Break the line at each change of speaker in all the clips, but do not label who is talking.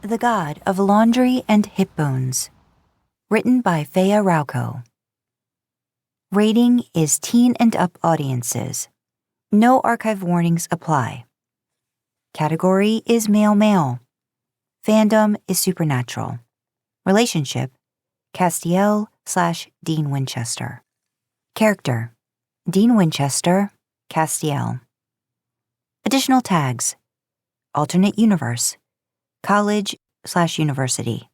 The God of Laundry and Hipbones. Written by FeaRauko. Rating is teen and up audiences. No archive warnings apply. Category is male-male. Fandom is supernatural. Relationship, Castiel/Dean Winchester. Character, Dean Winchester, Castiel. Additional tags, alternate universe, college/university.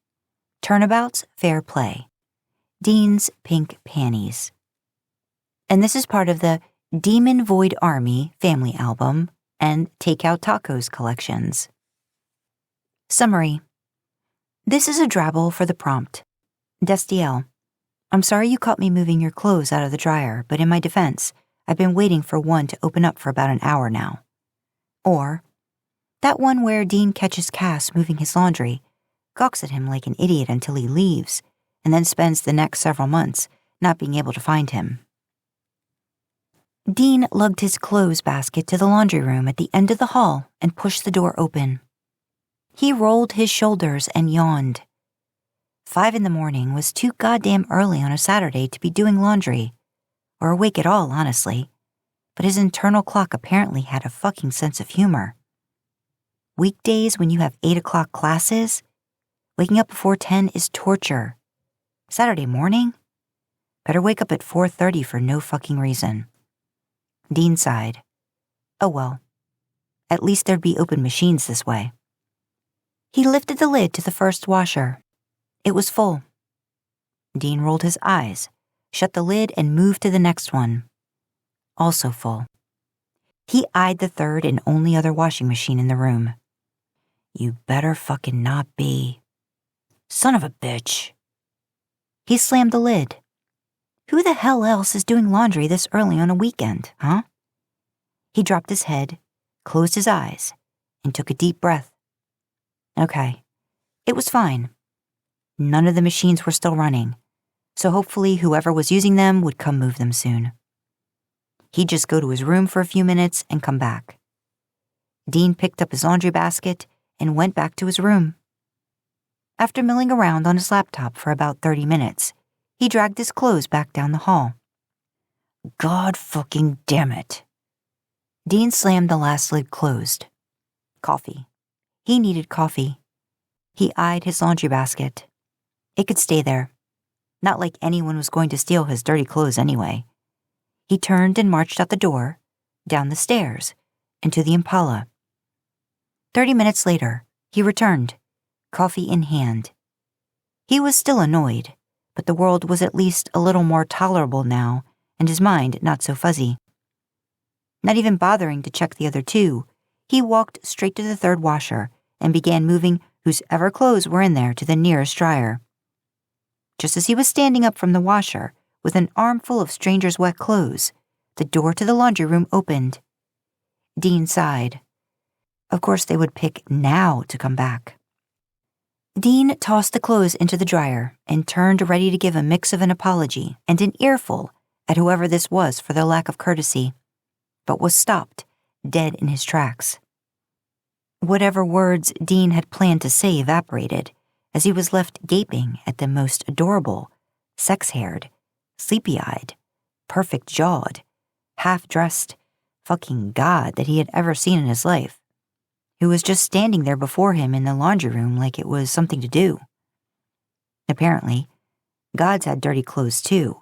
Turnabouts, fair play. Dean's pink panties. And this is part of the Demon Void Army family album and Takeout Tacos collections. Summary. This is a drabble for the prompt. Destiel, I'm sorry you caught me moving your clothes out of the dryer, but in my defense, I've been waiting for one to open up for about an hour now. Or, that one where Dean catches Cass moving his laundry, gawks at him like an idiot until he leaves, and then spends the next several months not being able to find him. Dean lugged his clothes basket to the laundry room at the end of the hall and pushed the door open. He rolled his shoulders and yawned. 5 a.m. was too goddamn early on a Saturday to be doing laundry, or awake at all, honestly, but his internal clock apparently had a fucking sense of humor. Weekdays when you have 8 o'clock classes, waking up before 10 is torture. Saturday morning? Better wake up at 4:30 for no fucking reason. Dean sighed. Oh well, at least there'd be open machines this way. He lifted the lid to the first washer. It was full. Dean rolled his eyes, shut the lid, and moved to the next one. Also full. He eyed the third and only other washing machine in the room. You better fucking not be. Son of a bitch. He slammed the lid. Who the hell else is doing laundry this early on a weekend, huh? He dropped his head, closed his eyes, and took a deep breath. Okay, it was fine. None of the machines were still running, so hopefully whoever was using them would come move them soon. He'd just go to his room for a few minutes and come back. Dean picked up his laundry basket and went back to his room. After milling around on his laptop for about 30 minutes, he dragged his clothes back down the hall. God fucking damn it. Dean slammed the last lid closed. Coffee. He needed coffee. He eyed his laundry basket. It could stay there. Not like anyone was going to steal his dirty clothes anyway. He turned and marched out the door, down the stairs, and to the Impala. 30 minutes later, he returned, coffee in hand. He was still annoyed, but the world was at least a little more tolerable now, and his mind not so fuzzy. Not even bothering to check the other two, he walked straight to the third washer and began moving whosever clothes were in there to the nearest dryer. Just as he was standing up from the washer, with an armful of strangers' wet clothes, the door to the laundry room opened. Dean sighed. Of course they would pick now to come back. Dean tossed the clothes into the dryer and turned ready to give a mix of an apology and an earful at whoever this was for their lack of courtesy, but was stopped, dead in his tracks. Whatever words Dean had planned to say evaporated, as he was left gaping at the most adorable, sex-haired, sleepy-eyed, perfect-jawed, half-dressed fucking god that he had ever seen in his life, who was just standing there before him in the laundry room like it was something to do. Apparently, gods had dirty clothes too,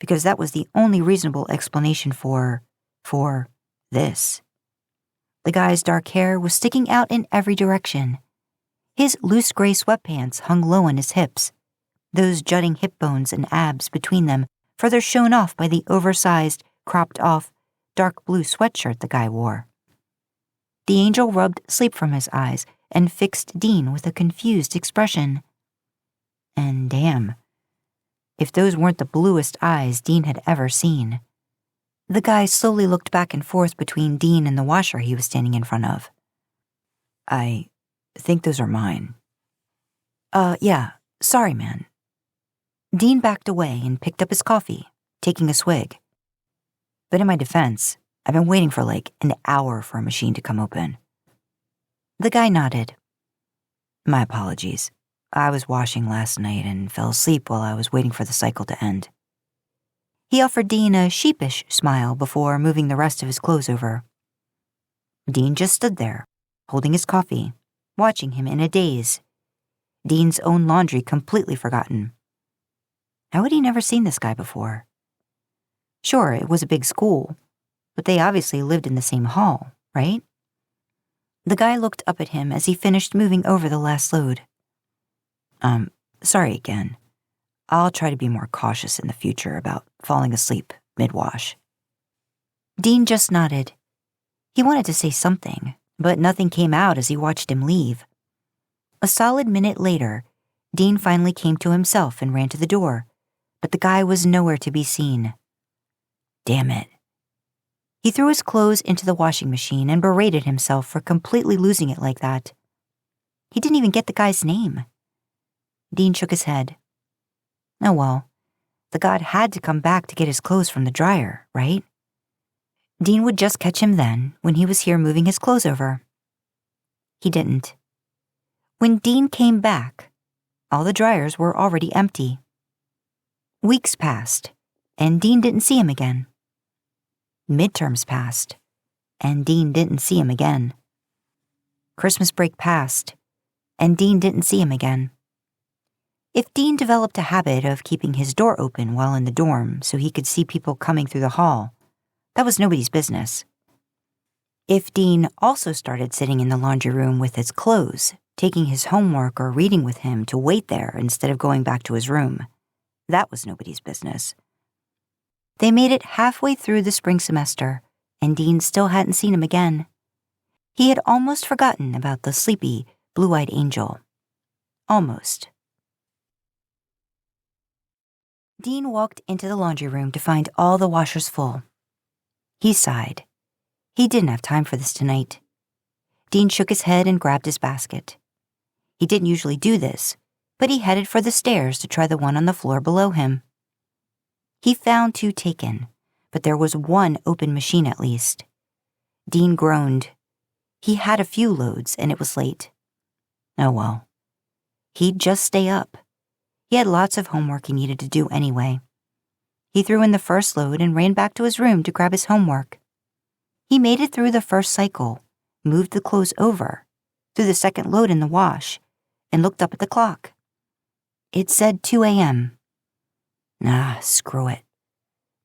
because that was the only reasonable explanation for this. The guy's dark hair was sticking out in every direction. His loose gray sweatpants hung low on his hips, those jutting hip bones and abs between them further shown off by the oversized, cropped-off, dark blue sweatshirt the guy wore. The angel rubbed sleep from his eyes and fixed Dean with a confused expression. And damn, if those weren't the bluest eyes Dean had ever seen. The guy slowly looked back and forth between Dean and the washer he was standing in front of. I think those are mine. Yeah, sorry, man. Dean backed away and picked up his coffee, taking a swig. But in my defense, I've been waiting for like an hour for a machine to come open. The guy nodded. My apologies. I was washing last night and fell asleep while I was waiting for the cycle to end. He offered Dean a sheepish smile before moving the rest of his clothes over. Dean just stood there, holding his coffee, watching him in a daze. Dean's own laundry completely forgotten. How had he never seen this guy before? Sure, it was a big school, but they obviously lived in the same hall, right? The guy looked up at him as he finished moving over the last load. Sorry again. I'll try to be more cautious in the future about falling asleep mid-wash. Dean just nodded. He wanted to say something, but nothing came out as he watched him leave. A solid minute later, Dean finally came to himself and ran to the door, but the guy was nowhere to be seen. Damn it. He threw his clothes into the washing machine and berated himself for completely losing it like that. He didn't even get the guy's name. Dean shook his head. Oh well, the god had to come back to get his clothes from the dryer, right? Dean would just catch him then, when he was here moving his clothes over. He didn't. When Dean came back, all the dryers were already empty. Weeks passed, and Dean didn't see him again. Midterms passed, and Dean didn't see him again. Christmas break passed, and Dean didn't see him again. If Dean developed a habit of keeping his door open while in the dorm so he could see people coming through the hall, that was nobody's business. If Dean also started sitting in the laundry room with his clothes, taking his homework or reading with him to wait there instead of going back to his room, that was nobody's business. They made it halfway through the spring semester, and Dean still hadn't seen him again. He had almost forgotten about the sleepy, blue-eyed angel. Almost. Dean walked into the laundry room to find all the washers full. He sighed. He didn't have time for this tonight. Dean shook his head and grabbed his basket. He didn't usually do this, but he headed for the stairs to try the one on the floor below him. He found 2 taken, but there was 1 open machine at least. Dean groaned. He had a few loads, and it was late. Oh well. He'd just stay up. He had lots of homework he needed to do anyway. He threw in the first load and ran back to his room to grab his homework. He made it through the first cycle, moved the clothes over, threw the second load in the wash, and looked up at the clock. It said 2 a.m. Nah, screw it.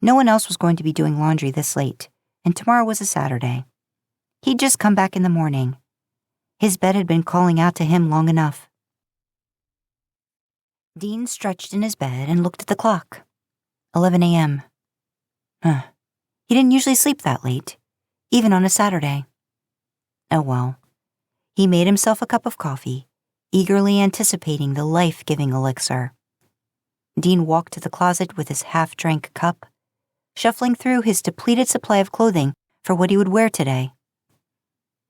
No one else was going to be doing laundry this late, and tomorrow was a Saturday. He'd just come back in the morning. His bed had been calling out to him long enough. Dean stretched in his bed and looked at the clock. 11 a.m. He didn't usually sleep that late, even on a Saturday. Oh well. He made himself a cup of coffee, eagerly anticipating the life-giving elixir. Dean walked to the closet with his half-drank cup, shuffling through his depleted supply of clothing for what he would wear today.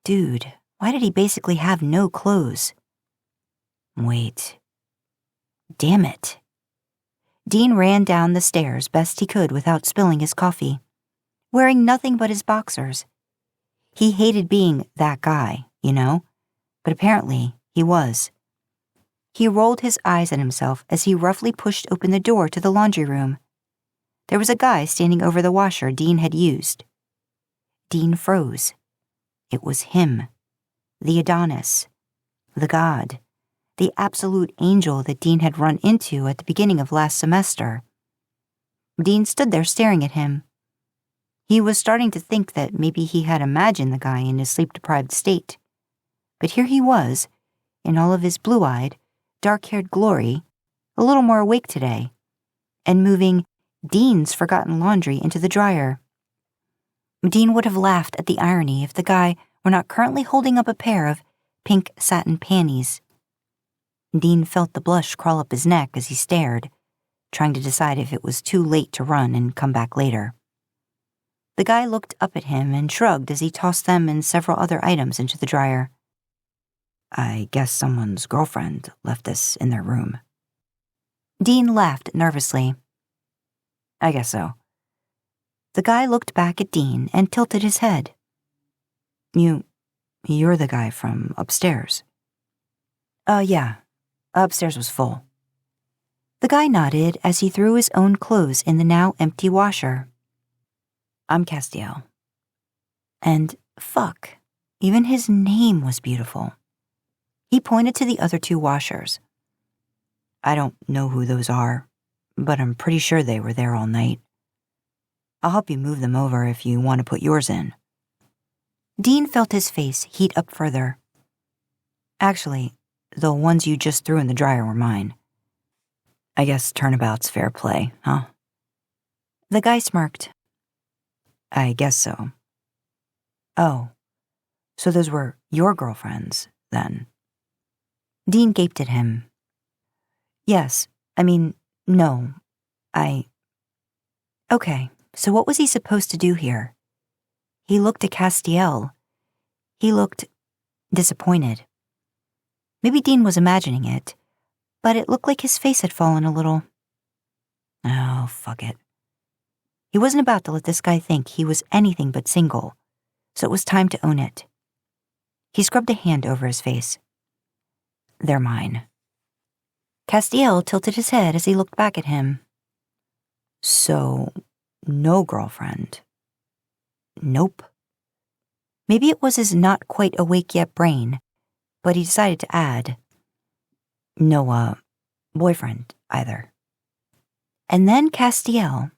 Dude, why did he basically have no clothes? Wait. Damn it. Dean ran down the stairs best he could without spilling his coffee, wearing nothing but his boxers. He hated being that guy, you know, but apparently he was. He rolled his eyes at himself as he roughly pushed open the door to the laundry room. There was a guy standing over the washer Dean had used. Dean froze. It was him, the Adonis, the god, the absolute angel that Dean had run into at the beginning of last semester. Dean stood there staring at him. He was starting to think that maybe he had imagined the guy in his sleep-deprived state. But here he was, in all of his blue-eyed, dark-haired glory, a little more awake today, and moving Dean's forgotten laundry into the dryer. Dean would have laughed at the irony if the guy were not currently holding up a pair of pink satin panties. Dean felt the blush crawl up his neck as he stared, trying to decide if it was too late to run and come back later. The guy looked up at him and shrugged as he tossed them and several other items into the dryer. I guess someone's girlfriend left this in their room. Dean laughed nervously. I guess so. The guy looked back at Dean and tilted his head. You're the guy from upstairs. Yeah. Upstairs was full." The guy nodded as he threw his own clothes in the now empty washer. "I'm Castiel." And fuck, even his name was beautiful. He pointed to the other 2 washers. "I don't know who those are, but I'm pretty sure they were there all night. I'll help you move them over if you want to put yours in." Dean felt his face heat up further. "Actually, the ones you just threw in the dryer were mine. I guess turnabout's fair play, huh?" The guy smirked. "I guess so." "Oh, so those were your girlfriends, then?" Dean gaped at him. "Yes, no, Okay, so what was he supposed to do here?" He looked at Castiel. He looked disappointed. Maybe Dean was imagining it, but it looked like his face had fallen a little. Oh, fuck it. He wasn't about to let this guy think he was anything but single, so it was time to own it. He scrubbed a hand over his face. "They're mine." Castiel tilted his head as he looked back at him. "So, no girlfriend?" "Nope." Maybe it was his not quite awake yet brain, but he decided to add, "No, boyfriend either." And then Castiel,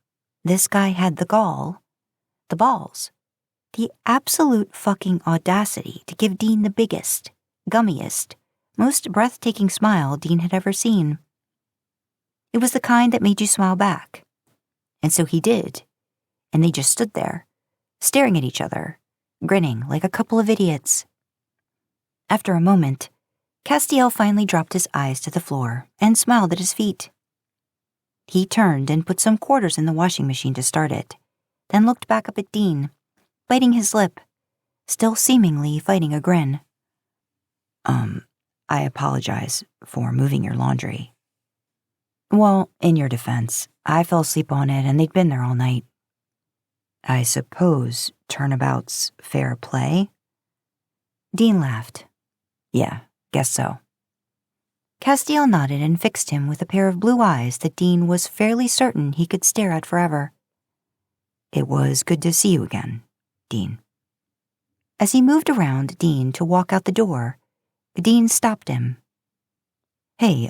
this guy had the balls, the absolute fucking audacity to give Dean the biggest, gummiest, most breathtaking smile Dean had ever seen. It was the kind that made you smile back. And so he did, and they just stood there, staring at each other, grinning like a couple of idiots. After a moment, Castiel finally dropped his eyes to the floor and smiled at his feet. He turned and put some quarters in the washing machine to start it, then looked back up at Dean, biting his lip, still seemingly fighting a grin. I apologize for moving your laundry." "Well, in your defense, I fell asleep on it and they'd been there all night." "I suppose turnabout's fair play?" Dean laughed. "Yeah, guess so." Castiel nodded and fixed him with a pair of blue eyes that Dean was fairly certain he could stare at forever. "It was good to see you again, Dean." As he moved around Dean to walk out the door, Dean stopped him. "Hey,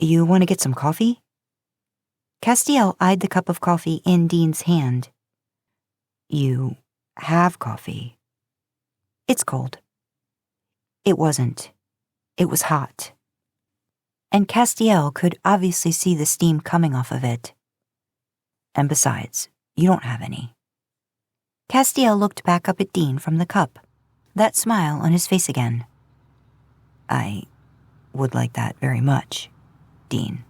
you want to get some coffee?" Castiel eyed the cup of coffee in Dean's hand. "You have coffee?" "It's cold." It wasn't. It was hot. And Castiel could obviously see the steam coming off of it. "And besides, you don't have any." Castiel looked back up at Dean from the cup, that smile on his face again. "I would like that very much, Dean."